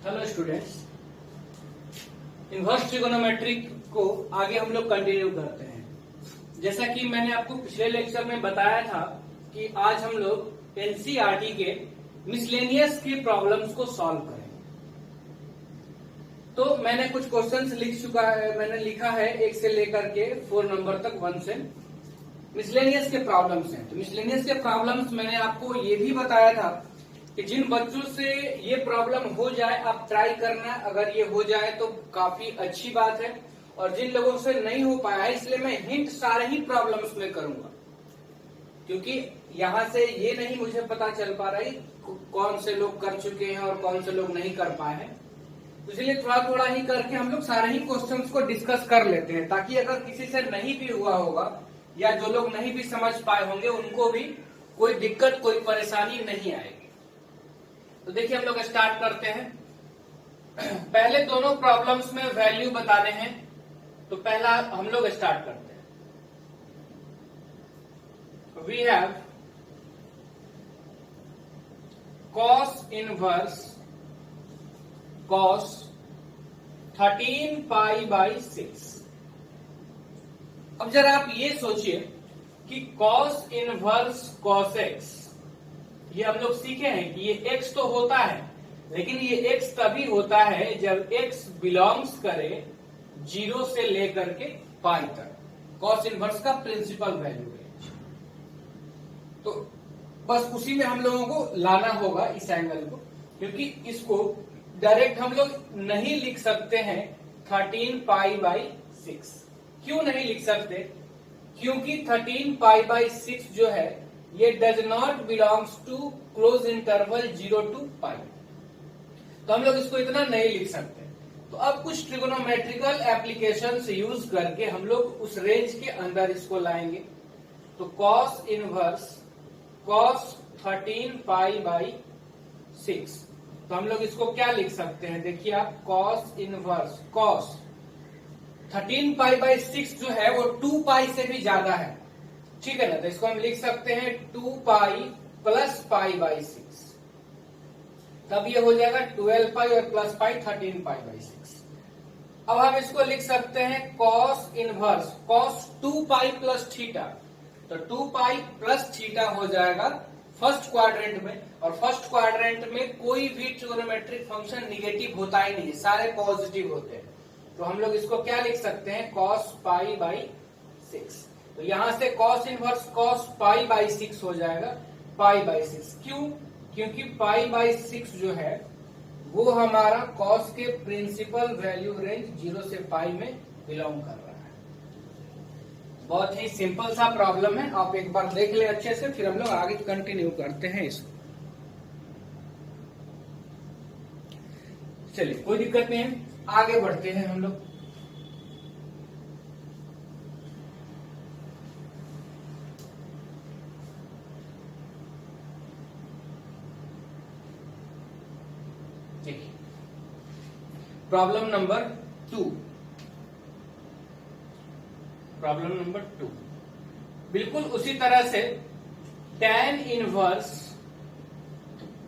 Hello students, inverse trigonometry को आगे हम लोग कंटिन्यू करते हैं। जैसा कि मैंने आपको पिछले लेक्चर में बताया था कि आज हम लोग एनसीईआरटी के मिसलेनियस की प्रॉब्लम्स को सॉल्व करेंगे। तो मैंने कुछ क्वेश्चंस मैंने लिखा है 1 से लेकर के 4 नंबर तक 1 से मिसलेनियस के प्रॉब्लम्स हैं। तो मिसलेनियस के प्रॉब्लम्स मैंने आपको ये भी बताया था कि जिन बच्चों से ये प्रॉब्लम हो जाए आप ट्राई करना, अगर ये हो जाए तो काफी अच्छी बात है। और जिन लोगों से नहीं हो पाया है, इसलिए मैं हिंट सारे ही प्रॉब्लम्स में करूंगा, क्योंकि यहाँ से ये नहीं मुझे पता चल पा रहा है कौन से लोग कर चुके हैं और कौन से लोग नहीं कर पाए हैं। इसलिए थोड़ा थोड़ा ही करके हम लोग सारे ही क्वेश्चंस को डिस्कस कर लेते हैं, ताकि अगर किसी से नहीं भी हुआ होगा या जो लोग नहीं भी समझ पाए होंगे उनको भी कोई दिक्कत, कोई परेशानी नहीं आएगी। तो देखिए हम लोग स्टार्ट करते हैं। पहले दोनों प्रॉब्लम्स में वैल्यू बताने हैं, तो पहला हम लोग स्टार्ट करते हैं। We have cos inverse cos 13 pi by 6। अब जरा आप ये सोचिए कि cos इनवर्स cos x, ये हम लोग सीखे हैं कि ये x तो होता है, लेकिन ये x तभी होता है जब x बिलोंग्स करे 0 से लेकर के पाई तक। cos इनवर्स का प्रिंसिपल वैल्यू है। तो बस उसी में हम लोगों को लाना होगा इस एंगल को, क्योंकि इसको डायरेक्ट हम लोग नहीं लिख सकते हैं 13 पाई बाई 6। क्यों नहीं लिख सकते? क्योंकि 13 पाई बाई 6 जो है ये does not belongs to close interval 0 to pi. तो हम लोग इसको इतना नहीं लिख सकते। तो अब कुछ ट्रिगोनोमेट्रिकल एप्लीकेशंस यूज करके हम लोग उस रेंज के अंदर इसको लाएंगे। तो cos inverse cos 13 pi by 6, तो हम लोग इसको क्या लिख सकते हैं? देखिए आप, cos inverse cos 13 pi by 6 जो है वो 2 पाई से भी ज्यादा है, ठीक है ना। तो इसको हम लिख सकते हैं 2 पाई प्लस पाई बाई 6, तब ये हो जाएगा 12 पाई और प्लस पाई 13 पाई बाई 6। अब हम इसको लिख सकते हैं cos inverse cos 2 pi plus theta, तो 2 पाई प्लस थीटा हो जाएगा फर्स्ट क्वाड्रेंट में, और फर्स्ट क्वाड्रेंट में कोई भी ट्रिगोनोमेट्रिक फंक्शन निगेटिव होता ही नहीं, सारे पॉजिटिव होते हैं। तो हम लोग इसको क्या लिख सकते हैं? cos pi by 6। तो यहां से cos inverse cos pi by 6 हो जाएगा पाई बाई 6। क्यों? क्योंकि पाई बाई 6 जो है वो हमारा cos के प्रिंसिपल वैल्यू रेंज 0 से पाई में बिलोंग कर रहा है। बहुत ही सिंपल सा प्रॉब्लम है, आप एक बार देख ले अच्छे से, फिर हम लोग आगे कंटिन्यू करते हैं इसको। चलिए कोई दिक्कत नहीं है, आगे बढ़ते हैं हम लोग। देखिए प्रॉब्लम नंबर 2। प्रॉब्लम नंबर 2 बिल्कुल उसी तरह से tan inverse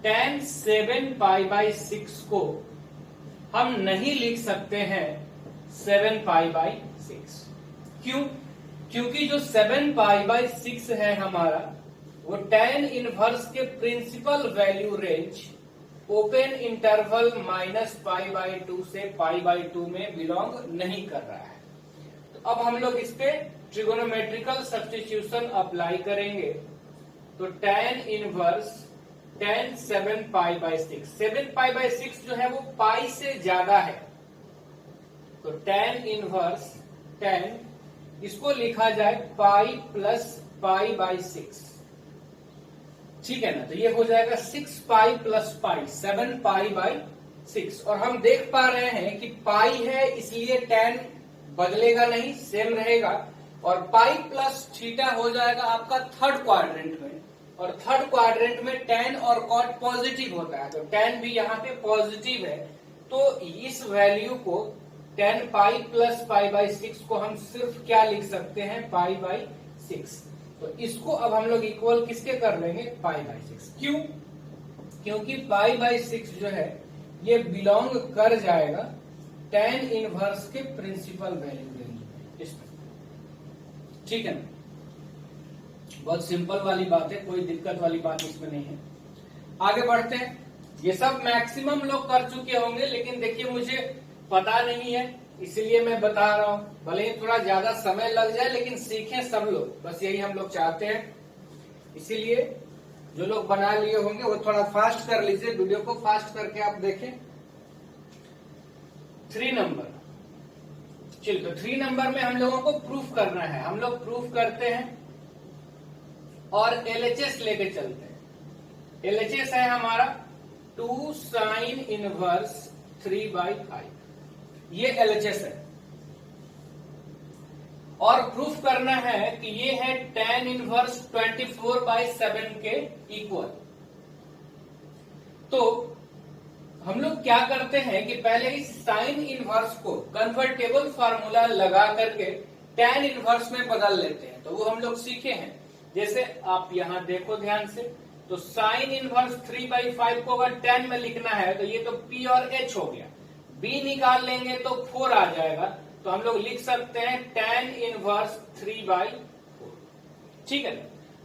tan 7 pi by 6 को हम नहीं लिख सकते हैं 7 पाई बाई 6। क्यों? क्योंकि जो 7 पाई बाई 6 है हमारा, वो tan इनवर्स के principal value range open interval minus pi by 2 से पाई बाई 2 में बिलोंग नहीं कर रहा है। तो अब हम लोग इस पे ट्रिगोनोमेट्रिकल सब्स्टिट्यूशन अप्लाई करेंगे। तो tan inverse tan 7 pi by 6, 7 pi by 6 जो है वो पाई से ज्यादा है, तो tan इनवर्स tan इसको लिखा जाए पाई प्लस पाई बाई 6, ठीक है ना। तो ये हो जाएगा 6 pi plus pi, 7 pi by 6। और हम देख पा रहे हैं कि पाई है इसलिए tan बदलेगा नहीं, सेम रहेगा, और पाई प्लस थीटा हो जाएगा आपका थर्ड क्वाड्रेंट में, और थर्ड क्वाड्रेंट में tan और cot पॉजिटिव होता है, तो tan भी यहाँ पे पॉजिटिव है। तो इस वैल्यू को tan pi plus pi by 6 को हम सिर्फ क्या लिख सकते हैं? पाई बाई 6। तो इसको अब हम लोग इक्वल किसके कर लेंगे? पाई बाई 6। क्यों? क्योंकि पाई बाई 6 जो है ये बिलोंग कर जाएगा tan इनवर्स के प्रिंसिपल वैल्यू रेंज में इसमें। ठीक है ना, बहुत सिंपल वाली बात है, कोई दिक्कत वाली बात इसमें नहीं है। आगे बढ़ते हैं। ये सब मैक्सिमम लोग कर चुके होंगे, लेकिन देखिए मुझे पता नहीं है इसलिए मैं बता रहा हूं। भले ही थोड़ा ज्यादा समय लग जाए लेकिन सीखें सब लोग, बस यही हम लोग चाहते हैं। इसीलिए जो लोग बना लिए होंगे वो थोड़ा फास्ट कर लीजिए, वीडियो को फास्ट करके आप देखें। 3 नंबर, चलिए तो 3 नंबर में हम लोगों को प्रूफ करना है। हम लोग प्रूफ करते हैं और एलएचएस लेके चलते हैं। एलएचएस है हमारा 2 साइन इनवर्स 3/5, ये एलएचएस है। और प्रूफ करना है कि ये है tan इनवर्स 24/7 के इक्वल। तो हम लोग क्या करते हैं कि पहले इस साइन इनवर्स को कन्वर्टेबल फार्मूला लगा करके tan इनवर्स में बदल लेते हैं। तो वो हम लोग सीखे हैं। जैसे आप यहां देखो ध्यान से, तो साइन इनवर्स 3/5 को अगर tan में लिखना है तो ये तो P और H हो गया, B निकाल लेंगे तो 4 आ जाएगा। तो हम लोग लिख सकते हैं tan इनवर्स 3/4। ठीक है,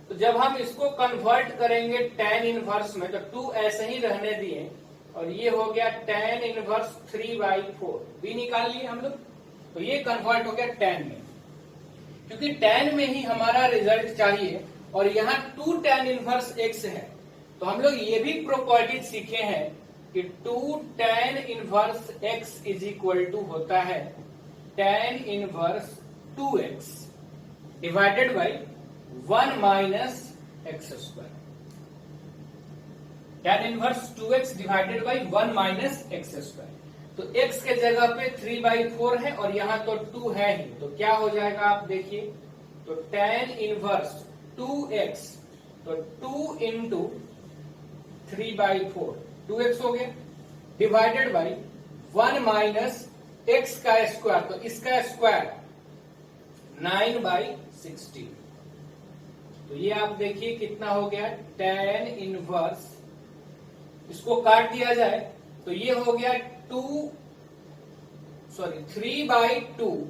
तो जब हम इसको कन्वर्ट करेंगे tan इनवर्स में, तो 2 ऐसे ही रहने दिए और ये हो गया tan इनवर्स 3/4। B निकाल लिए हम लोग, तो ये कन्वर्ट हो गया tan में, क्योंकि tan में ही हमारा रिजल्ट चाहिए और यहाँ 2 tan इनवर्स x है। तो हम लोग ये भी प्रॉपर्टी सीखे हैं कि 2 tan inverse x is equal to होता है tan inverse 2x divided by 1 minus x square. tan inverse 2x divided by 1 minus x square. तो x के जगह पे 3/4 है और यहाँ तो 2 है ही, तो क्या हो जाएगा आप देखिए, तो tan इनवर्स 2x, तो 2 इंटू 3/4 2x हो गया, डिवाइडेड बाई 1 माइनस एक्स का स्क्वायर, तो इसका स्क्वायर 9/16। तो ये आप देखिए कितना हो गया tan इनवर्स, इसको काट दिया जाए तो ये हो गया 3/2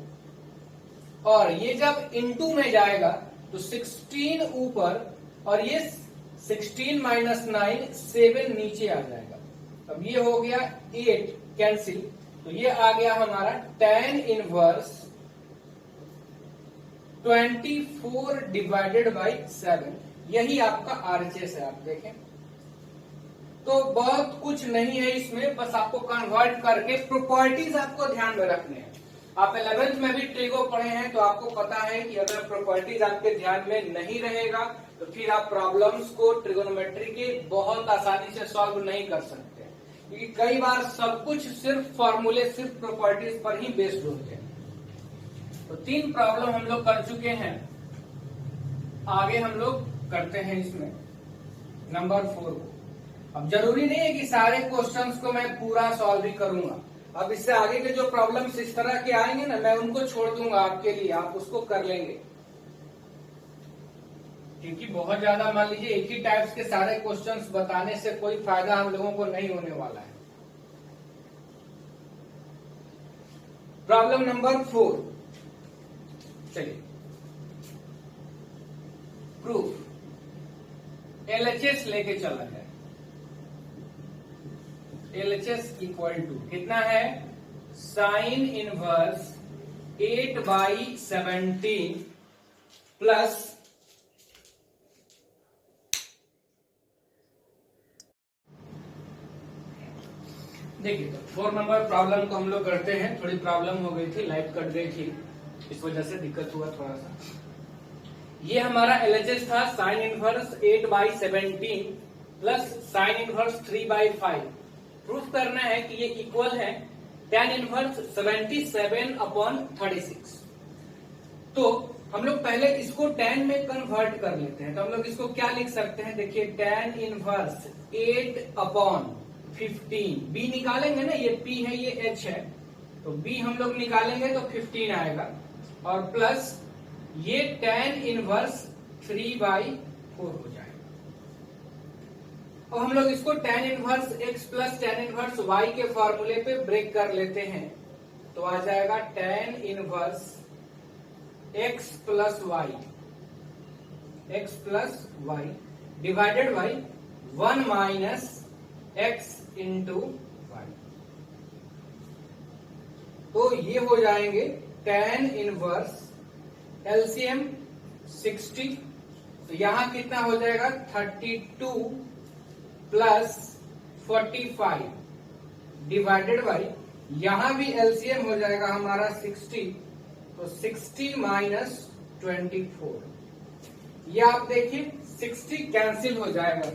और ये जब इनटू में जाएगा तो 16 ऊपर और ये 16 माइनस 9 7 नीचे आ जाएगा। अब ये हो गया 8 कैंसिल, तो ये आ गया हमारा tan इनवर्स 24 डिवाइडेड बाई 7। यही आपका आरएचएस है। आप देखें तो बहुत कुछ नहीं है इसमें, बस आपको कन्वर्ट करके प्रॉपर्टीज आपको ध्यान में रखने हैं। आप 11th में भी ट्रिगो पढ़े हैं तो आपको पता है कि अगर प्रॉपर्टीज आपके ध्यान में नहीं रहेगा तो फिर आप प्रॉब्लम्स को ट्रिगोनोमेट्री के बहुत आसानी से सॉल्व नहीं कर सकते, क्योंकि कई बार सब कुछ सिर्फ फॉर्मूले, सिर्फ प्रॉपर्टीज पर ही बेस्ड होते हैं। तो 3 प्रॉब्लम हम लोग कर चुके हैं। आगे हम लोग करते हैं इसमें नंबर 4 को। अब जरूरी नहीं है कि सारे क्वेश्चंस को मैं पूरा सॉल्व ही करूंगा। अब इससे आगे के जो प्रॉब्लम्स इस तरह के आएंगे ना, मैं उनको छोड़ दूंगा आपके लिए, आप उसको कर लेंगे, क्योंकि बहुत ज्यादा मान लीजिए एक ही टाइप्स के सारे क्वेश्चंस बताने से कोई फायदा हम लोगों को नहीं होने वाला है। प्रॉब्लम नंबर 4, चलिए प्रूफ एलएचएस लेके चला है। एलएचएस इक्वल टू कितना है, साइन इनवर्स 8/17 प्लस देखिए, तो 4 नंबर प्रॉब्लम को हम लोग करते हैं। थोड़ी प्रॉब्लम हो गई थी, लाइट कट गई थी, इस वजह से दिक्कत हुआ थोड़ा सा। ये हमारा एलएचएस था sine inverse 8/17 plus sine inverse 3/5। Proof करना है कि ये इक्वल है tan इनवर्स 77/36। तो हम लोग पहले इसको tan में कन्वर्ट कर लेते हैं। तो हम लोग इसको क्या लिख सकते हैं, देखिए tan इनवर्स 8/15। b निकालेंगे ना, ये p है ये h है, तो b हम लोग निकालेंगे तो 15 आएगा, और प्लस ये tan इनवर्स 3/4 हो जाएगा। अब हम लोग इसको tan inverse x plus tan inverse y के फॉर्मूले पे ब्रेक कर लेते हैं, तो आ जाएगा tan inverse x plus y divided by 1 minus x into y। तो ये हो जाएंगे tan इनवर्स एलसीएम 60, तो यहां कितना हो जाएगा 32 प्लस 45 डिवाइडेड बाई, यहां भी एलसीएम हो जाएगा हमारा 60, तो 60 माइनस 24। ये आप देखिए 60 कैंसिल हो जाएगा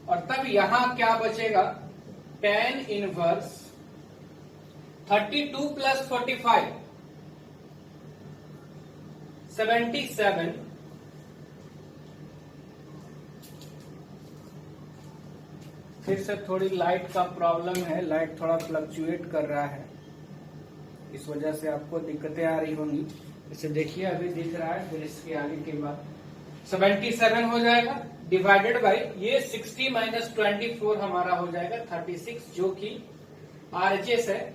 और तब यहां क्या बचेगा tan इनवर्स 32 प्लस 45 77, फिर से थोड़ी लाइट का प्रॉब्लम है, लाइट थोड़ा फ्लक्चुएट कर रहा है, इस वजह से आपको दिक्कतें आ रही होंगी। इसे देखिए अभी दिख रहा है, फिर इसके आगे के बाद 77 हो जाएगा डिवाइडेड बाई ये 60 माइनस 24 हमारा हो जाएगा 36, जो कि आरएचएस है।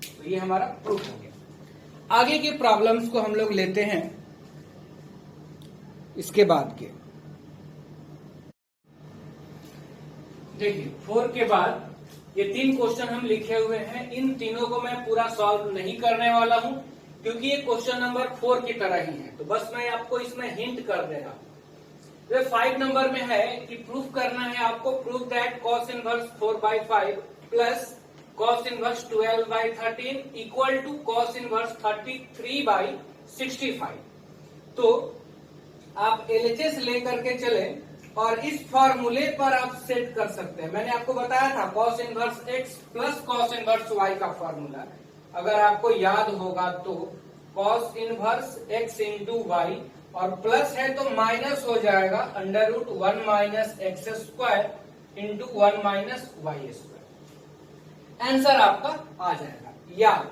तो ये हमारा प्रूफ हो गया। आगे के प्रॉब्लम्स को हम लोग लेते हैं इसके बाद के। देखिए 4 के बाद ये 3 क्वेश्चन हम लिखे हुए हैं, इन तीनों को मैं पूरा सॉल्व नहीं करने वाला हूं क्योंकि ये क्वेश्चन नंबर 4 की तरह ही है, तो बस मैं आपको इसमें हिंट कर दे रहा हूं। ये 5 नंबर में है कि प्रूफ करना है आपको, proof that cos inverse 4/5 plus cos inverse 12/13 equal to cos inverse 33/65। तो आप एलएचएस लेकर के चले और इस फॉर्मूले पर आप सेट कर सकते हैं। मैंने आपको बताया था cos inverse x plus cos inverse y का फॉर्मूला, अगर आपको याद होगा तो cos inverse x into y और प्लस है तो माइनस हो जाएगा under root 1 minus x square into 1 minus y square. Answer आपका आ जाएगा। या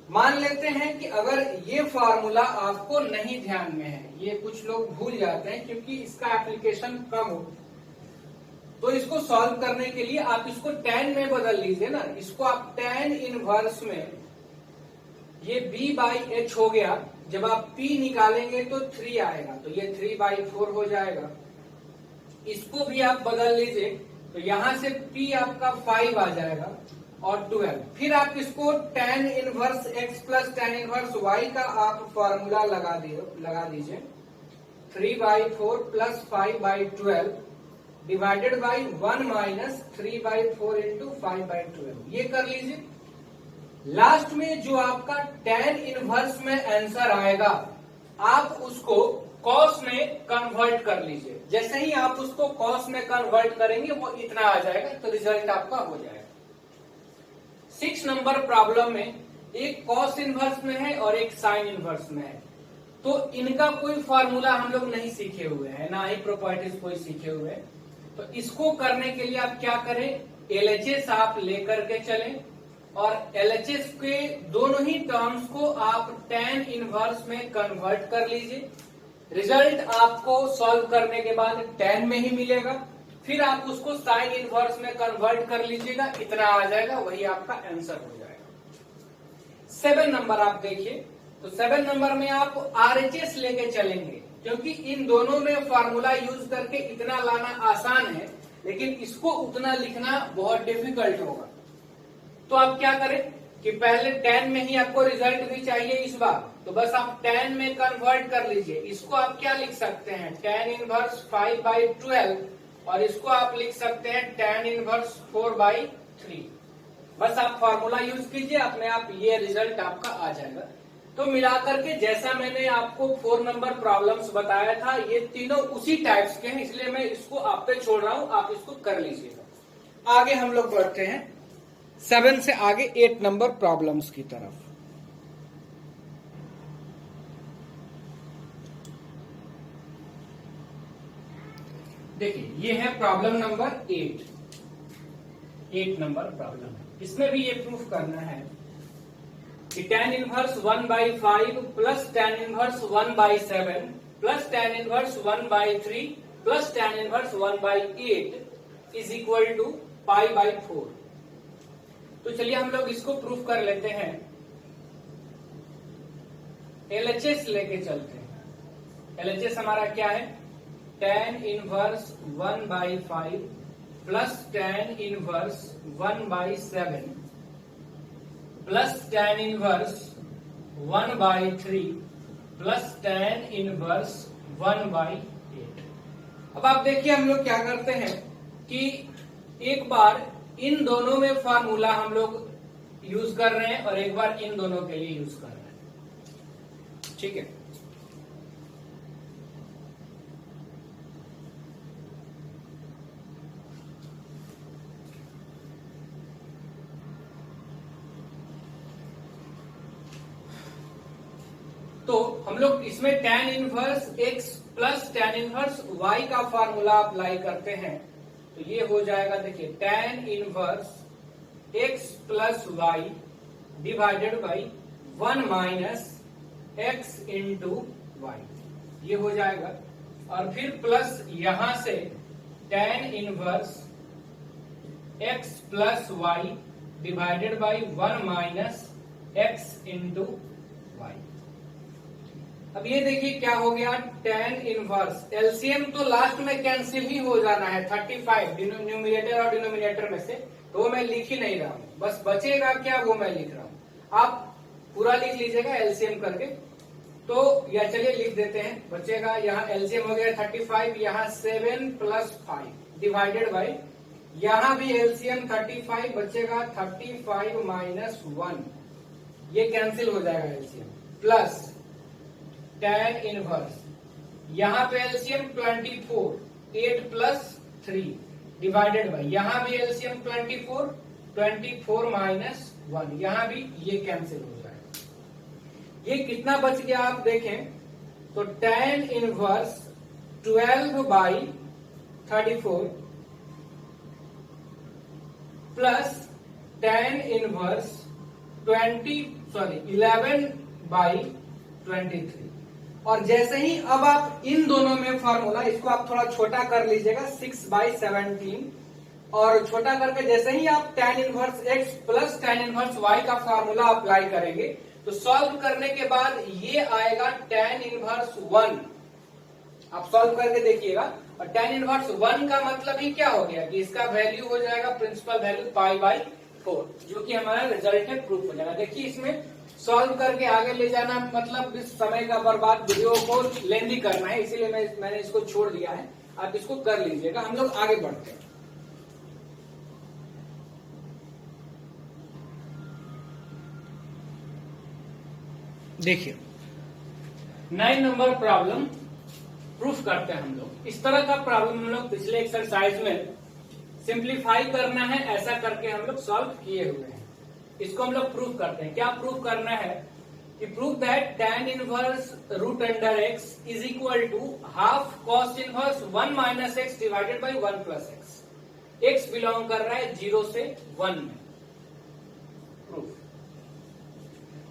मान लेते हैं कि अगर ये फॉर्मूला आपको नहीं ध्यान में है, ये कुछ लोग भूल जाते हैं क्योंकि इसका एप्लीकेशन कम हो, तो इसको सॉल्व करने के लिए आप इसको tan में बदल लीजिए ना। इसको आप tan इनवर्स में ये b/h हो गया, जब आप p निकालेंगे तो 3 आएगा, तो ये 3/4 हो जाएगा। इसको भी आप बदल लीजिए तो यहां से p आपका 5 आ जाएगा और 12। फिर आप इसको tan inverse x plus tan inverse y का आप फॉर्मूला लगा दीजिए 3/4 plus 5/12 divided by 1 minus 3/4 into 5/12, ये कर लीजिए। लास्ट में जो आपका tan इनवर्स में आंसर आएगा आप उसको cos में कन्वर्ट कर लीजिए। जैसे ही आप उसको cos में कन्वर्ट करेंगे वो इतना आ जाएगा, तो रिजल्ट आपका हो जाएगा। 6 नंबर प्रॉब्लम में एक cos इनवर्स में है और एक sin इनवर्स में है, तो इनका कोई फॉर्मूला हम लोग नहीं सीखे हुए हैं, ना ही प्रॉपर्टीज कोई सीखे हुए हैं। तो इसको करने के लिए आप क्या करें, एलएचएस आप लेकर के चलें और एलएचएस के दोनों ही टर्म्स को आप tan इनवर्स में कन्वर्ट कर लीजिए। रिजल्ट आपको सॉल्व करने के बाद tan में ही मिलेगा, फिर आप उसको sin इनवर्स में कन्वर्ट कर लीजिएगा, इतना आ जाएगा, वही आपका आंसर हो जाएगा। 7 नंबर आप देखिए, तो 7 नंबर में आप आरएचएस लेके चलेंगे क्योंकि इन दोनों में फॉर्मूला यूज करके इतना लाना आसान है, लेकिन इसको उतना लिखना बहुत डिफिकल्ट होगा। तो आप क्या करें कि पहले tan में ही आपको रिजल्ट भी चाहिए इस बार, तो बस आप tan में कन्वर्ट कर लीजिए। इसको आप क्या लिख सकते हैं, tan इनवर्स 5/12 और इसको आप लिख सकते हैं tan इनवर्स 4/3। बस आप फॉर्मूला यूज कीजिए, अपने आप ये रिजल्ट आपका आ जाएगा। तो मिलाकर के जैसा मैंने आपको 4 नंबर प्रॉब्लम्स बताया था, ये तीनों उसी टाइप्स के हैं, इसलिए मैं इसको आप पे छोड़ रहा हूं, आप इसको कर लीजिएगा। आगे हम लोग बढ़ते हैं 7 से आगे 8 नंबर प्रॉब्लम्स की तरफ। देखिए ये है प्रॉब्लम नंबर 8 नंबर प्रॉब्लम है। इसमें भी ये प्रूफ करना है कि tan inverse 1/5 plus tan inverse 1/7 plus tan inverse 1/3 plus tan inverse 1/8 is equal to pi by 4। तो चलिए हम लोग इसको प्रूफ कर लेते हैं। LHS लेके चलते हैं। LHS हमारा क्या है? tan inverse 1/5 plus tan inverse 1/7 plus tan inverse 1/3 plus tan inverse 1/8। अब आप देखिए हम लोग क्या करते हैं कि एक बार इन दोनों में फार्मूला हम लोग यूज कर रहे हैं और एक बार इन दोनों के लिए यूज कर रहे हैं। ठीक है, तो हम लोग इसमें tan inverse x plus tan inverse y का फार्मूला अप्लाई करते हैं। तो ये हो जाएगा, देखिए tan inverse x plus y divided by 1 minus x into y, ये हो जाएगा। और फिर प्लस यहां से tan inverse x plus y divided by 1 minus x into y. अब ये देखिए क्या हो गया, tan इनवर्स एलसीएम तो लास्ट में कैंसिल ही हो जाना है 35 न्यूमिनेटर और डिनोमिनेटर में से, तो वो मैं लिख ही नहीं रहा हूं, बस बचेगा क्या वो मैं लिख रहा हूं। आप पूरा लिख लीजिएगा एलसीएम करके। तो या चलिए लिख देते हैं, बचेगा यहाँ एलसीएम हो गया 35, यहाँ 7 प्लस 5 डिवाइडेड बाई, यहाँ भी एलसीएम 35 बचेगा 35 माइनस 1, ये कैंसिल हो जाएगा एलसीएम, प्लस tan इनवर्स यहाँ पे एलसीएम 24 8 प्लस 3 डिवाइडेड बाई, यहाँ भी एलसीएम 24 माइनस 1, यहाँ भी ये कैंसिल हो जाएगा। ये कितना बच गया आप देखें तो tan inverse 12/34 plus tan inverse 11/23। और जैसे ही अब आप इन दोनों में फार्मूला, इसको आप थोड़ा छोटा कर लीजिएगा 6/17, और छोटा करके जैसे ही आप tan inverse x plus tan inverse y का फार्मूला अप्लाई करेंगे तो सॉल्व करने के बाद ये आएगा tan इनवर्स 1। आप सॉल्व करके देखिएगा, और tan इनवर्स 1 का मतलब ही क्या हो गया कि इसका वैल्यू हो जाएगा प्रिंसिपल वैल्यू पाई/4, जो कि हमारा रिजल्ट है, प्रूफ हो जाएगा। देखिए इसमें सॉल्व करके आगे ले जाना मतलब इस समय का बर्बाद, वीडियो को लेंदी करना है, इसीलिए मैंने इसको छोड़ दिया है। आप इसको कर लीजिएगा, हम लोग आगे बढ़ते हैं। देखिए 9 नंबर प्रॉब्लम प्रूफ करते हैं हम लोग। इस तरह का प्रॉब्लम हम लोग पिछले एक्सरसाइज में सिंप्लीफाई करना है, ऐसा करके हम लोग सॉल्व किए हुए हैं। इसको हम लोग प्रूफ करते हैं। क्या प्रूफ करना है कि proof that tan inverse root under x is equal to half cos inverse 1 minus x divided by 1 plus x. x belong कर रहा है 0 से 1 में। प्रूफ।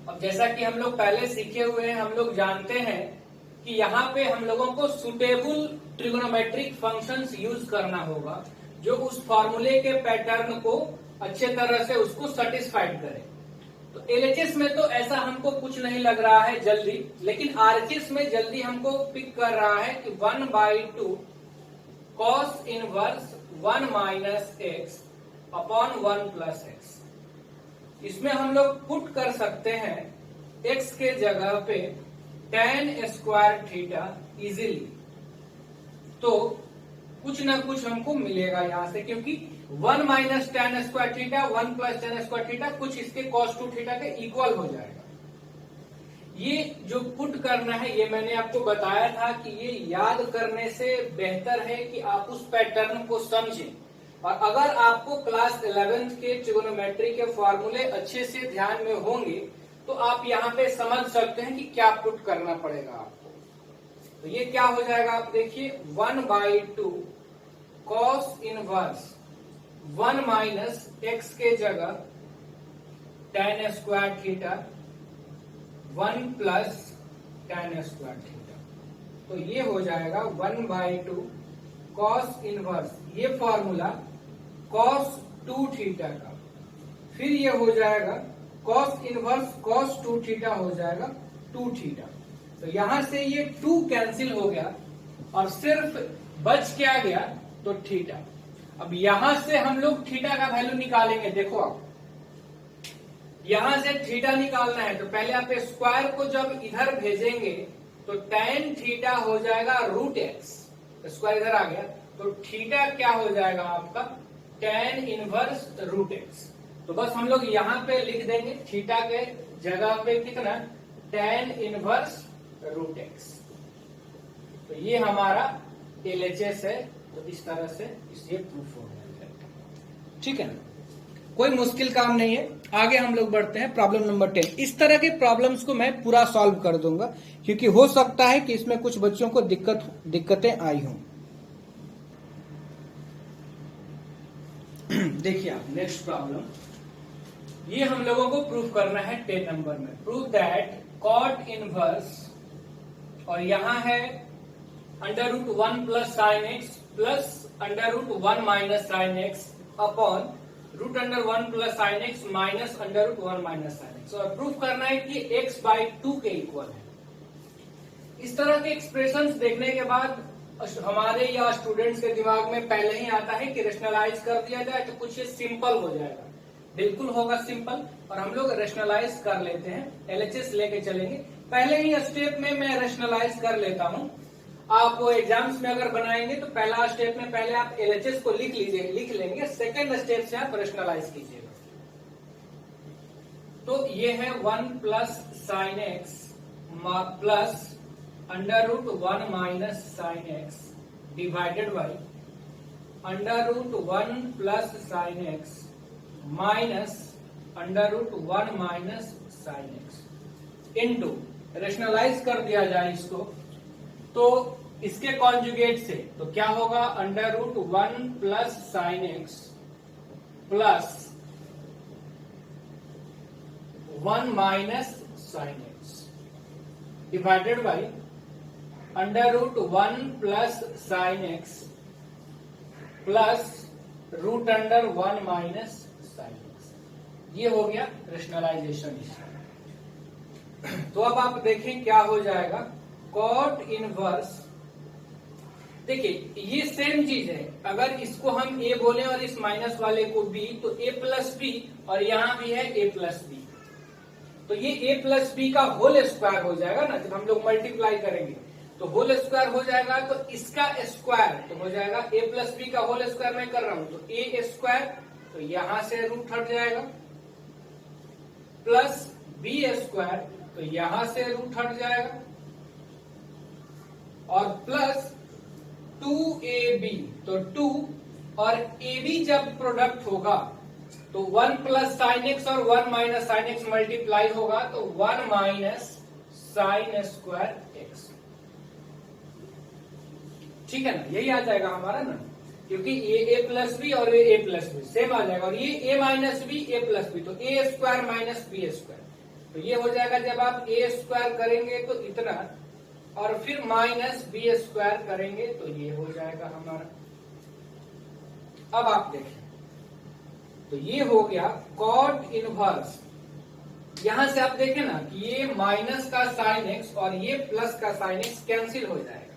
अब जैसा कि हम लोग पहले सीखे हुए हैं, हम लोग जानते हैं कि यहाँ पे हम लोगों को सुटेबल ट्रिगोनोमेट्रिक फंक्शंस यूज करना होगा जो उस फॉर्मूले के पैटर्न को अच्छे तरह से उसको सेटिस्फाइड करे। तो एलएचएस में तो ऐसा हमको कुछ नहीं लग रहा है जल्दी, लेकिन आरएचएस में जल्दी हमको पिक कर रहा है कि 1/2 cos inverse 1 minus X upon 1 plus x. इसमें हम लोग पुट कर सकते हैं x के जगह पे tan स्क्वायर थीटा इजीली, तो कुछ ना कुछ हमको मिलेगा यहां से, क्योंकि 1 minus tan square theta 1 plus tan square theta कुछ इसके cos 2 थीटा के इक्वल हो जाएगा। ये जो पुट करना है ये मैंने आपको बताया था कि ये याद करने से बेहतर है कि आप उस पैटर्न को समझें। और अगर आपको क्लास 11th के ट्रिगोनोमेट्री के फॉर्मूले अच्छे से ध्यान में होंगे तो आप यहाँ पे समझ सकते हैं कि क्या पुट करना पड़ेगा आपको। तो ये क्या हो जाएगा आप देखिए 1/2 कॉस इनवर्स 1 माइनस एक्स के जगह tan square theta 1 plus tan square theta, तो ये हो जाएगा 1/2 कॉस इनवर्स ये फॉर्मूला कॉस 2 थीटा का, फिर ये हो जाएगा कॉस इनवर्स कॉस 2 थीटा हो जाएगा 2 थीटा। तो यहां से ये 2 कैंसिल हो गया और सिर्फ बच क्या गया तो थीटा। अब यहां से हम लोग थीटा का वैल्यू निकालेंगे। देखो आप यहां से थीटा निकालना है तो पहले आप स्क्वायर को जब इधर भेजेंगे तो tan थीटा हो जाएगा √x, स्क्वायर इधर आ गया तो थीटा क्या हो जाएगा आपका tan इनवर्स √x। तो बस हम लोग यहाँ पे लिख देंगे थीटा के जगह पे कितना tan इनवर्स √x। तो ये हमारा LHS है। तो इस तरह से इसे प्रूफ हो गया, ठीक है ना, कोई मुश्किल काम नहीं है। आगे हम लोग बढ़ते हैं प्रॉब्लम नंबर 10। इस तरह के प्रॉब्लम्स को मैं पूरा सॉल्व कर दूंगा क्योंकि हो सकता है कि इसमें कुछ बच्चों को दिक्कतें आई हों। देखिए आप नेक्स्ट प्रॉब्लम, ये हम लोगों को प्रूफ करना है 10 नंबर में। प्रूफ दैट कॉट इनवर्स और यहां है √1 plus sine x plus √1 minus sine x upon √1 plus sine x minus √1 minus sine x, और प्रूफ करना है कि x/2 के इक्वल है। इस तरह के एक्सप्रेशंस देखने के बाद हमारे या स्टूडेंट्स के दिमाग में पहले ही आता है कि रेशनलाइज कर दिया जाए तो कुछ सिंपल हो जाएगा। बिल्कुल होगा सिंपल, और हम लोग रेशनलाइज कर लेते हैं, LHS लेके चलेंगे। पहले ही स्टेप में मैं रेशनलाइज कर लेता हूं। आप एग्जाम्स में अगर बनाएंगे तो पहला स्टेप में पहले आप LHS को लिख लेंगे, सेकेंड स्टेप से आप रेशनलाइज कीजिएगा। तो ये है 1 plus sine x plus √1 minus sine x divided by √1 plus sine x minus √1 minus sine x into, rationalise कर दिया जाए इसको तो इसके कॉन्जुगेट से तो क्या होगा √1 plus sine x plus 1 minus sine x divided by √1 plus sine x plus √1 minus sine x. ये हो गया रेशनलाइजेशन। तो अब आप देखें क्या हो जाएगा, कॉट इनवर्स। देखिए ये सेम चीज है, अगर इसको हम a बोले और इस माइनस वाले को b तो a प्लस बी, और यहां भी है a प्लस बी, तो ये a प्लस बी का होल स्क्वायर हो जाएगा ना। जब हम लोग मल्टीप्लाई करेंगे तो होल स्क्वायर हो जाएगा, तो इसका स्क्वायर तो हो जाएगा a प्लस बी का होल स्क्वायर मैं कर रहा हूं तो a स्क्वायर, तो यहां से रूट हट जाएगा, प्लस b स्क्वायर तो यहां से रूट हट जाएगा, और प्लस 2ab तो 2 और ab जब प्रोडक्ट होगा तो 1 प्लस साइन एक्स और 1 माइनस साइन एक्स मल्टीप्लाई होगा तो 1 माइनस साइन स्क्वायर एक्स। ठीक है ना, यही आ जाएगा हमारा ना, क्योंकि a प्लस बी और a प्लस बी सेम आ जाएगा, और ये a minus b a plus b तो a square minus b square, तो ये हो जाएगा। जब आप a स्क्वायर करेंगे तो इतना, और फिर माइनस बी स्क्वायर करेंगे तो ये हो जाएगा हमारा। अब आप देखें तो ये हो गया कॉट इनवर्स। यहां से आप देखें ना कि ये माइनस का साइन एक्स और ये प्लस का साइन एक्स कैंसिल हो जाएगा,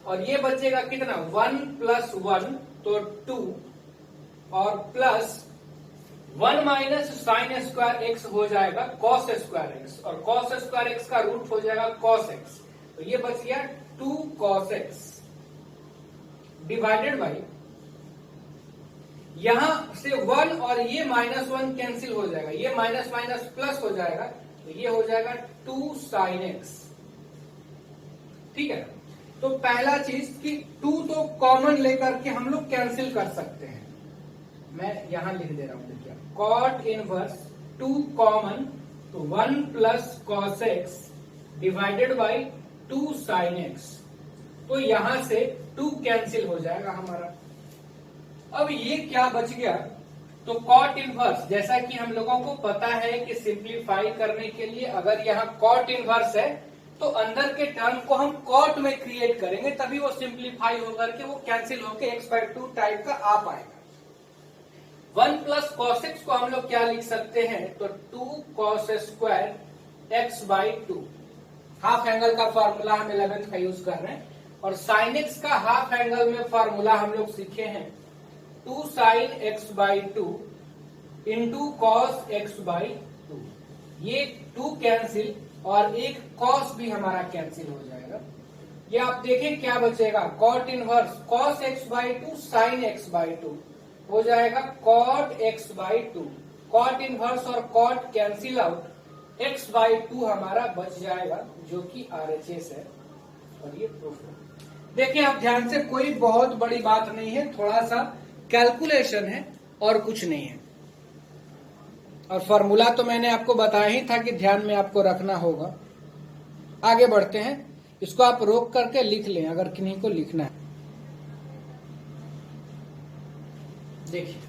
और ये बचेगा कितना 1 प्लस 1 तो 2, और plus 1 minus sine square x हो जाएगा कॉस स्क्वायर एक्स, और कॉस स्क्वायर एक्स का रूट हो जाएगा कॉस एक्स, तो ये बच गया 2 cos x डिवाइडेड बाई, यहां से 1 और ये -1 कैंसिल हो जाएगा, ये माइनस माइनस प्लस हो जाएगा, तो ये हो जाएगा 2 sin x। ठीक है, तो पहला चीज कि 2 तो कॉमन लेकर के हम लोग कैंसिल कर सकते हैं। मैं यहां लिख दे रहा हूं, देखिए कॉट इनवर्स 2 कॉमन तो 1 plus cos x divided by 2 sin x, तो यहां से 2 कैंसिल हो जाएगा हमारा। अब ये क्या बच गया, तो कॉट इनवर्स, जैसा कि हम लोगों को पता है कि सिंप्लीफाई करने के लिए अगर यहाँ कॉट इनवर्स है तो अंदर के टर्म को हम कॉट में क्रिएट करेंगे, तभी वो सिंप्लीफाई होकर के वो कैंसिल होकर x/2 टाइप का आ पाएगा। 1 प्लस कॉस एक्स को हम लोग क्या लिख सकते हैं, तो 2 cos square x/2। Half angle का फॉर्मूला हम 11th का यूज कर रहे हैं, और साइन एक्स का हाफ एंगल में फॉर्मूला हम लोग सीखे हैं 2 sin x/2 into cos x/2। ये 2 कैंसिल और एक cos भी हमारा कैंसिल हो जाएगा। ये आप देखें क्या बचेगा, cot inverse cos x/2 sin x/2 हो जाएगा cot x/2। कॉट इनवर्स और कॉट कैंसिल आउट, x/2 हमारा बच जाएगा, जो कि RHS है। और ये प्रूफ है। देखिए आप ध्यान से, कोई बहुत बड़ी बात नहीं है, थोड़ा सा कैलकुलेशन है और कुछ नहीं है। और फॉर्मूला तो मैंने आपको बताया ही था कि ध्यान में आपको रखना होगा। आगे बढ़ते हैं, इसको आप रोक करके लिख लें अगर किन्हीं को लिखना है। देखिए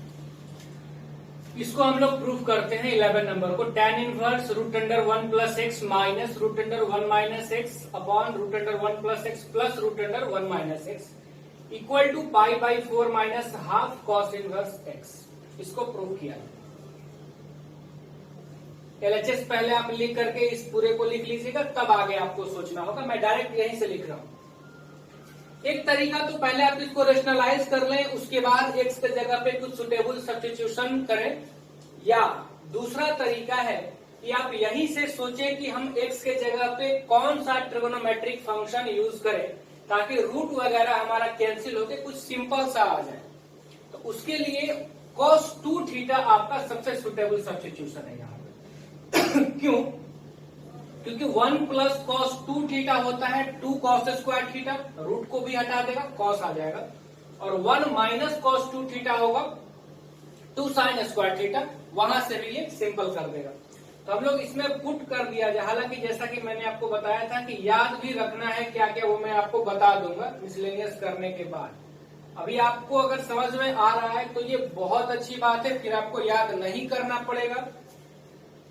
इसको हम लोग प्रूफ करते हैं 11 नंबर को। tan inverse √1 plus X minus √1 minus X upon √1 plus X plus √1 minus X equal to π/4 minus half cos inverse X. इसको प्रूफ किया। LHS पहले आप लिख करके इस पूरे को लिख लीजिएगा, तब आगे आपको सोचना होगा। मैं डायरेक्ट यहीं से लिख रहा हूं। एक तरीका तो पहले आप इसको रेशनलाइज कर लें, उसके बाद एक्स के जगह पे कुछ सुटेबल सब्स्टिट्यूशन करें, या दूसरा तरीका है कि आप यहीं से सोचें कि हम एक्स के जगह पे कौन सा ट्रिगोनोमेट्रिक फंक्शन यूज करें ताकि रूट वगैरह हमारा कैंसिल होकर कुछ सिंपल सा आ जाए। तो उसके लिए cos 2 थीटा आपका सबसे सुटेबल सब्स्टिट्यूशन है यहाँ पे। क्यों? क्योंकि 1 प्लस cos 2 थीटा होता है 2 cos स्क्वायर थीटा, रूट को भी हटा देगा, cos आ जाएगा, और 1 माइनस cos 2 थीटा होगा 2 sin स्क्वायर थीटा, वहां से भी ये सिंपल कर देगा। तो हम लोग इसमें पुट कर दिया जाए। हालांकि जैसा कि मैंने आपको बताया था कि याद भी रखना है क्या क्या, वो मैं आपको बता दूंगा मिसलेनियस करने के बाद। अभी आपको अगर समझ में आ रहा है तो ये बहुत अच्छी बात है, फिर आपको याद नहीं करना पड़ेगा।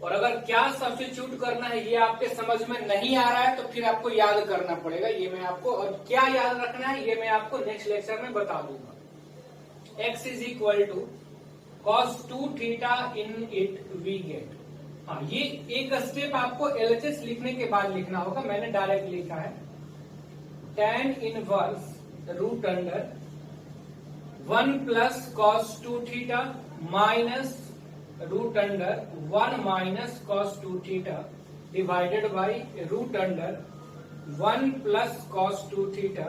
और अगर क्या सब्स्टिट्यूट करना है ये आपके समझ में नहीं आ रहा है तो फिर आपको याद करना पड़ेगा। ये मैं आपको, और क्या याद रखना है ये मैं आपको नेक्स्ट लेक्चर में बता दूंगा। x is equal to cos 2 theta in it we get. हाँ, ये एक स्टेप आपको LHS लिखने के बाद लिखना होगा, मैंने डायरेक्ट लिखा है tan inverse √1 plus cos 2 theta minus √1 minus cos 2 theta divided by √1 plus cos 2 theta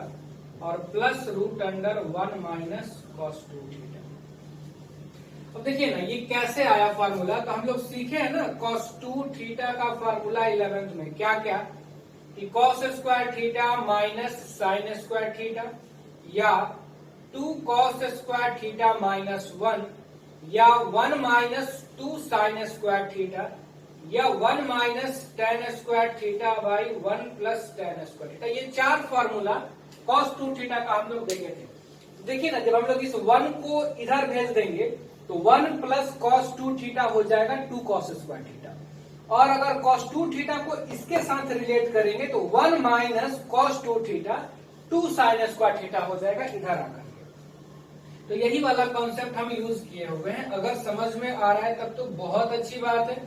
और प्लस √1 माइनस cos 2 थीटा। अब देखिए ना ये कैसे आया फार्मूला, तो हम लोग सीखे हैं ना cos 2 थीटा का फार्मूला 11th में क्या क्या, कि cos square theta minus sine square theta, या 2 cos स्क्वायर थीटा माइनस 1, या 1 माइनस 2 साइन स्क्वायर थीटा, या 1 minus tan square theta by 1 plus tan square theta. ये 4 फार्मूला cos 2 थीटा का हम लोग देखे थे। देखिए ना, जब हम लोग इस 1 को इधर भेज देंगे तो 1 प्लस cos 2 थीटा हो जाएगा 2 cos स्क्वायर थीटा, और अगर cos 2 थीटा को इसके साथ रिलेट करेंगे तो 1 minus cos 2 theta 2 sine square theta हो जाएगा इधर आकर। तो यही वाला कॉन्सेप्ट हम यूज किए हुए हैं। अगर समझ में आ रहा है तब तो बहुत अच्छी बात है,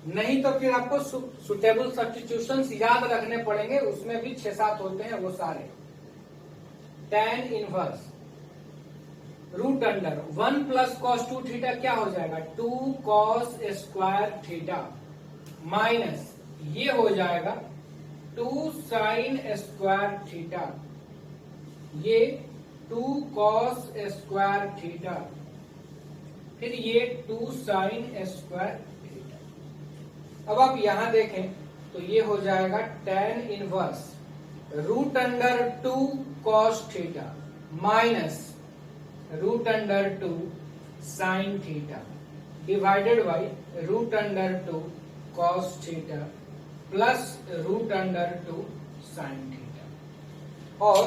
नहीं तो फिर आपको सुटेबल सब्स्टिट्यूशंस याद रखने पड़ेंगे, उसमें भी 6-7 होते हैं वो सारे। tan inverse √1 plus cos 2 theta क्या हो जाएगा 2 cos स्क्वायर थीटा माइनस ये हो जाएगा 2 sin स्क्वायर थीटा, ये 2 cos स्क्वायर थीटा, फिर ये 2 sin स्क्वायर थीटा। अब आप यहां देखें तो ये हो जाएगा tan inverse √2 cos theta minus √2 sin theta divided by √2 cos theta plus √2 sin theta, और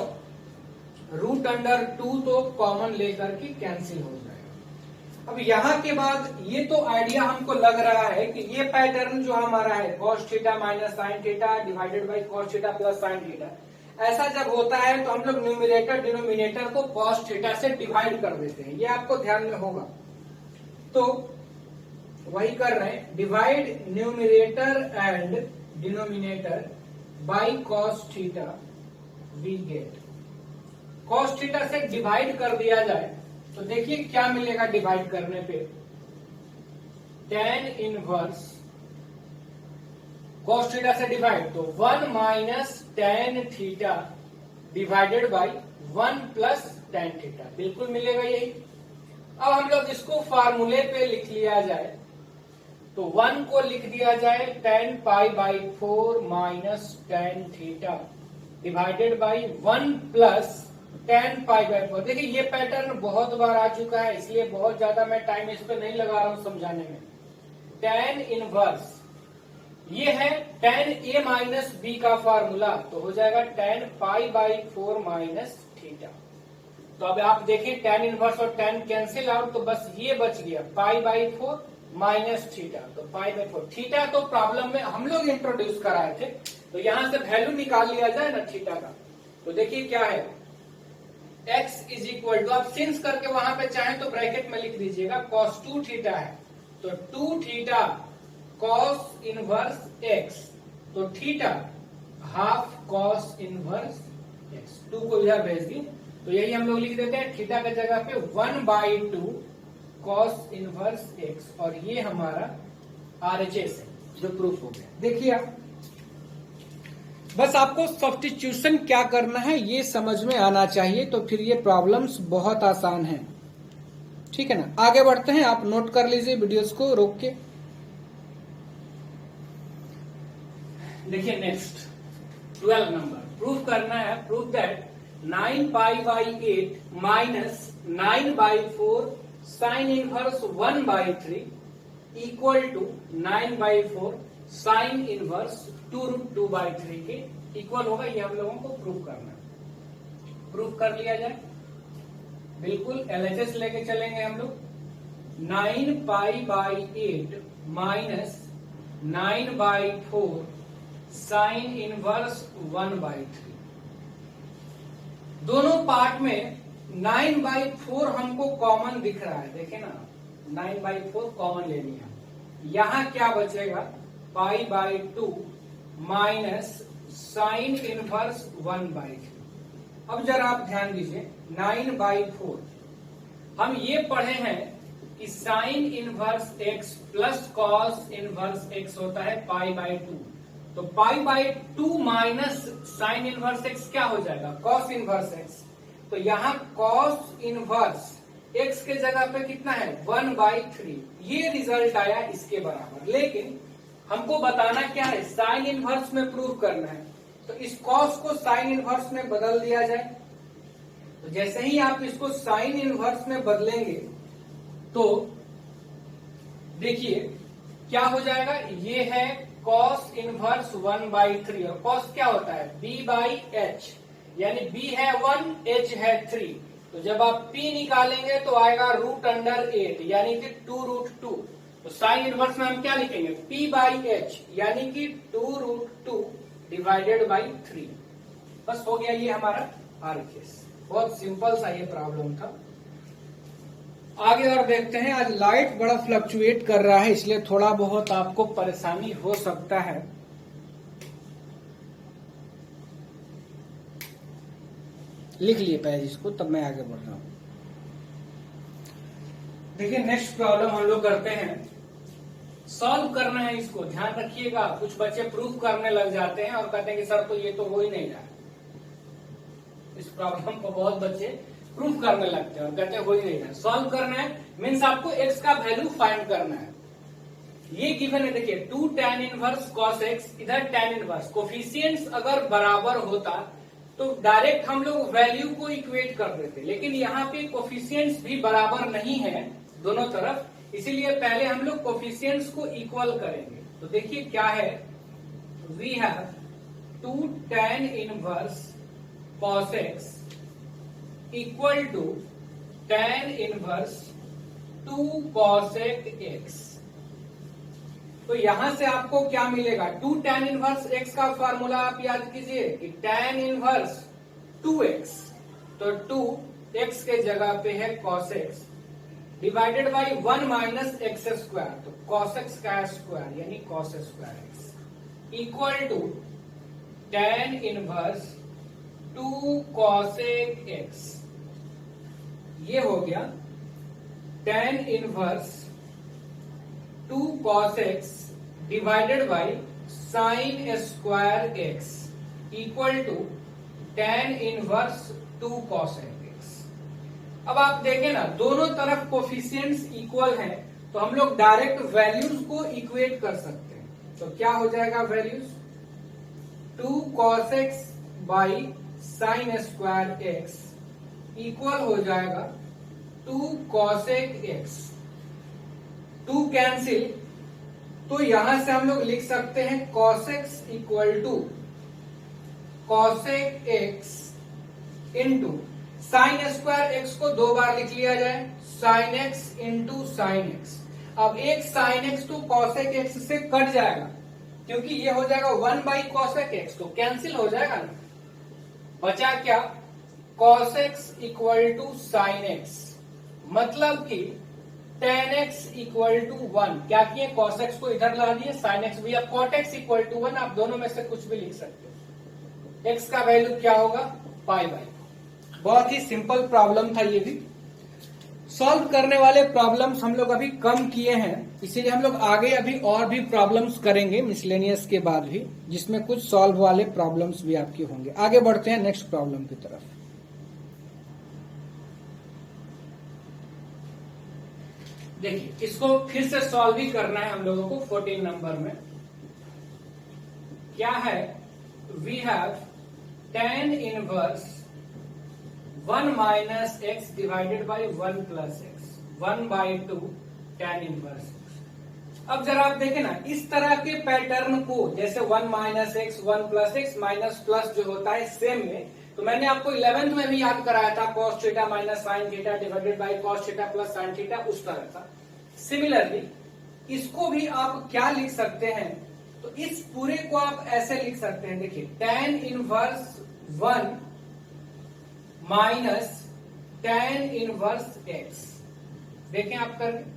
√2 तो कॉमन लेकर के कैंसिल हो जाएगा। अब यहाँ के बाद ये तो आइडिया हमको लग रहा है कि ये पैटर्न जो हमारा है cos theta minus sine theta divided by cos theta plus sine theta, ऐसा जब होता है तो हम लोग न्यूमिनेटर डिनोमिनेटर को कॉस थीटा से डिवाइड कर देते हैं, ये आपको ध्यान में होगा। तो वही कर रहे हैं, divide numerator and denominator by cos theta we get. Cos theta से डिवाइड कर दिया जाए तो देखिए क्या मिलेगा डिवाइड करने पे, tan इनवर्स कॉस थीटा से डिवाइड तो 1 minus tan theta divided by 1 plus tan theta, बिल्कुल मिलेगा यही। अब हम लोग इसको फार्मूले पे लिख लिया जाए तो 1 को लिख दिया जाए tan pi by 4 minus tan theta divided by 1 plus tan pi by 4। देखिए ये पैटर्न बहुत बार आ चुका है, इसलिए बहुत ज्यादा मैं टाइम इस पे नहीं लगा रहा हूं समझाने में। tan इनवर्स ये है tan a माइनस बी का फार्मूला, तो हो जाएगा tan pi by 4 minus theta. तो अब आप देखिए tan इनवर्स और tan कैंसिल आउट, तो बस ये बच गया पाई बाई 4 माइनस थीटा, तो पाई बाई 4। थीटा तो प्रॉब्लम में हम लोग इंट्रोड्यूस कराए थे, तो यहां से वैल्यू निकाल लिया जाए ना थीटा का, तो देखिए क्या है x इज इक्वल टू, आप सिंस करके वहां पे चाहें तो ब्रैकेट में लिख दीजिएगा cos 2 थीटा है, तो 2 थीटा cos इनवर्स x, तो theta half cos inverse x। 2 को इधर भेज दिए तो यही हम लोग लिख देते हैं, थीटा की जगह पे 1/2 cos इनवर्स x, और ये हमारा RHS है जो प्रूफ हो गया। देखिए आप बस आपको सब्स्टिट्यूशन क्या करना है ये समझ में आना चाहिए, तो फिर ये प्रॉब्लम्स बहुत आसान हैं, ठीक है ना। आगे बढ़ते हैं, आप नोट कर लीजिए वीडियोस को रोक के। देखिए नेक्स्ट 12 नंबर प्रूफ करना है, proof that 9 pi by 8 minus 9/4 sine inverse 1/3 equal to 9/4 sine inverse 2√2/3 के इक्वल होगा। ये हम लोगों को प्रूफ करना है। प्रूफ कर लिया जाए, बिल्कुल LHS लेके चलेंगे हम लोग। 9 pi by 8 minus 9/4 sine inverse 1/3। दोनों पार्ट में 9/4 हमको कॉमन दिख रहा है, देखे ना 9/4 कॉमन ले लिया। यहां क्या बचेगा पाई बाई 2 माइनस साइन इनवर्स 1/3। अब जरा आप ध्यान दीजिए 9/4 हम ये पढ़े हैं कि sine inverse x plus cos inverse x होता है पाई बाई 2, तो पाई by 2 minus sine inverse x क्या हो जाएगा कॉस इनवर्स x। तो यहाँ कॉस इनवर्स x के जगह पे कितना है 1/3, ये रिजल्ट आया इसके बराबर। लेकिन हमको बताना क्या है, साइन इनवर्स में प्रूव करना है, तो इस कॉस को साइन इनवर्स में बदल दिया जाए। तो जैसे ही आप इसको साइन इनवर्स में बदलेंगे तो देखिए क्या हो जाएगा, ये है कॉस इनवर्स 1/3, और कॉस क्या होता है b/h, यानी b है 1 h है 3, तो जब आप p निकालेंगे तो आएगा √8 यानी कि 2√2। तो साइन इनवर्स में हम क्या लिखेंगे p/h यानी कि 2√2 डिवाइडेड बाई 3। बस हो गया ये हमारा RHS। बहुत सिंपल सा ये प्रॉब्लम था। आगे और देखते हैं। आज लाइट बड़ा फ्लक्चुएट कर रहा है, इसलिए थोड़ा बहुत आपको परेशानी हो सकता है। लिख लिए पहले इसको, तब मैं आगे बढ़ रहा हूं। देखिए नेक्स्ट प्रॉब्लम हम लोग करते हैं, सॉल्व करना है इसको, ध्यान रखिएगा। कुछ बच्चे प्रूफ करने लग जाते हैं और कहते हैं कि सर तो ये तो हो ही नहीं रहा। इस प्रॉब्लम को बहुत बच्चे प्रूफ करने लगते हैं और कहते हैं हो ही नहीं रहा। सॉल्व करना है मीन्स आपको x का वैल्यू फाइंड करना है। ये गिवन है, देखिए 2 tan इनवर्स cos x, इधर tan इनवर्स। कोफिशिएंट्स अगर बराबर होता तो डायरेक्ट हम लोग वैल्यू को इक्वेट कर देते, लेकिन यहाँ पे कोफिशिएंट्स भी बराबर नहीं है दोनों तरफ, इसीलिए पहले हम लोग कोफिशिएंट्स को इक्वल करेंगे। तो देखिए क्या है, we have 2 tan inverse cos x equal to tan inverse 2 cosec x। तो यहां से आपको क्या मिलेगा, 2 tan इनवर्स x का फॉर्मूला आप याद कीजिए कि tan इनवर्स 2x, तो 2x के जगह पे है cos x divided by 1 minus x square, तो cos x का स्क्वायर यानी cos square x equal to tan inverse 2 cosec x। ये हो गया tan inverse 2 cos x divided by sin square x equal to tan inverse 2 cosec x। अब आप देखें ना, दोनों तरफ कोफिशिएंट्स इक्वल हैं, तो हम लोग डायरेक्ट वैल्यूज को इक्वेट कर सकते हैं। तो क्या हो जाएगा values, 2 cos x by sin square x equal हो जाएगा 2 cosec x। 2 कैंसिल, तो यहां से हम लोग लिख सकते हैं cos x equal to cosec x into sine square x को 2 बार लिख लिया जाए, sin x into sine x। अब एक sin x तो cosec x से कट जाएगा, क्योंकि ये हो जाएगा 1 बाई cosec x, तो कैंसिल हो जाएगा ना। बचा क्या, cos x equal to sine x, मतलब कि tan x इक्वल टू 1। क्या किए, cos x को इधर ला दिए, sin x भी, अब cot x इक्वल टू 1। आप दोनों में से कुछ भी लिख सकते हो। x का वैल्यू क्या होगा, पाई बाई। बहुत ही सिंपल प्रॉब्लम था ये भी। सॉल्व करने वाले प्रॉब्लम्स हम लोग अभी कम किए हैं, इसीलिए हम लोग आगे अभी और भी प्रॉब्लम्स करेंगे मिसलेनियस के बाद भी, जिसमें कुछ सॉल्व वाले प्रॉब्लम्स भी आपके होंगे। आगे बढ़ते हैं नेक्स्ट प्रॉब्लम की तरफ। देखिए, इसको फिर से सॉल्व ही करना है हम लोगों को। 14 नंबर में क्या है, we have tan inverse 1 minus x divided by 1 plus x, 1 by 2 tan inverse. अब जरा आप देखें ना, इस तरह के पैटर्न को, जैसे 1 minus x, 1 plus X, minus plus जो होता है सेम में, तो मैंने आपको 11th में भी याद कराया था, cos theta minus sine theta divided by cos theta plus sine theta, उस तरह का। सिमिलरली इसको भी आप क्या लिख सकते हैं, तो इस पूरे को आप ऐसे लिख सकते हैं। देखिए, tan inverse 1 minus tan inverse x। देखें आप करके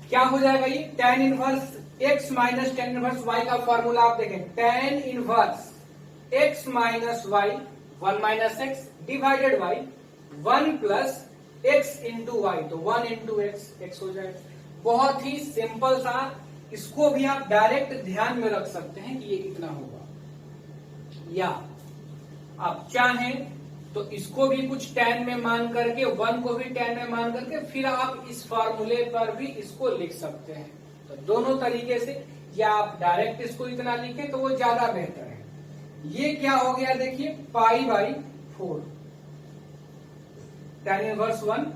क्या हो जाएगा, ये tan inverse x minus tan inverse y का फॉर्मूला आप देखें, tan inverse x minus y 1 minus x divided by 1 plus x into y, तो 1 इंटू x हो जाएगा। बहुत ही सिंपल सा, इसको भी आप डायरेक्ट ध्यान में रख सकते हैं कि ये कितना होगा, या आप चाहें तो इसको भी कुछ tan में मान करके, 1 को भी tan में मान करके, फिर आप इस फॉर्मूले पर भी इसको लिख सकते हैं। तो दोनों तरीके से, या आप डायरेक्ट इसको इतना लिखें तो वो ज्यादा बेहतर है। ये क्या हो गया, देखिए pi by 4 tan inverse 1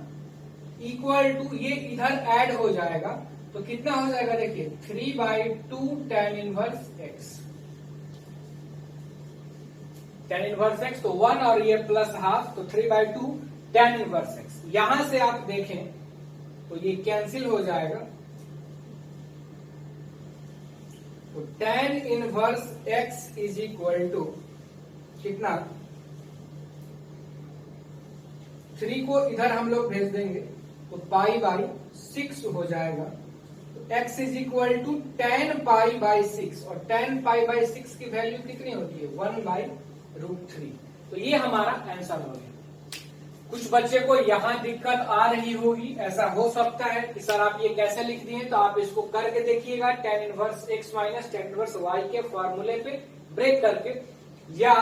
equal to, ये इधर ऐड हो जाएगा तो कितना हो जाएगा, देखिए 3 by 2 tan inverse x। tan inverse x तो 1 और ये प्लस हाफ, तो 3 बाई 2 tan इनवर्स x। यहां से आप देखें तो ये कैंसिल हो जाएगा, तो tan inverse x is equal to कितना, 3 को इधर हम लोग भेज देंगे तो पाई बाई 6 हो जाएगा। तो x is equal to tan pi by 6, और tan पाई बाई 6 की वैल्यू कितनी होती है, 1 बाई √3। तो ये हमारा आंसर हो गया। कुछ बच्चे को यहाँ दिक्कत आ रही होगी, ऐसा हो सकता है कि सर आप ये कैसे लिख दिए, तो आप इसको करके देखिएगा, tan inverse x minus tan inverse y के फॉर्मूले पे ब्रेक करके, या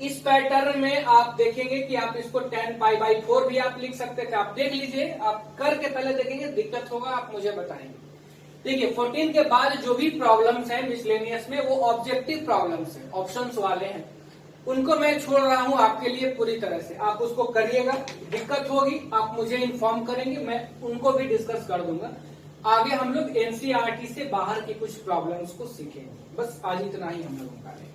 इस पैटर्न में आप देखेंगे कि आप इसको tan पाई बाई 4 भी आप लिख सकते थे। आप देख लीजिए, आप करके पहले देखेंगे, दिक्कत होगा आप मुझे बताएंगे। देखिए, 14 के बाद जो भी प्रॉब्लम्स हैं मिसलेनियस में, वो ऑब्जेक्टिव प्रॉब्लम्स हैं, ऑप्शंस वाले हैं, उनको मैं छोड़ रहा हूं आपके लिए पूरी तरह से। आप उसको करिएगा, दिक्कत होगी आप मुझे इन्फॉर्म करेंगे, मैं उनको भी डिस्कस कर दूंगा। आगे हम लोग एनसीईआरटी से बाहर की कुछ प्रॉब्लम्स को सीखेंगे। बस आज इतना ही हम लोगों का है।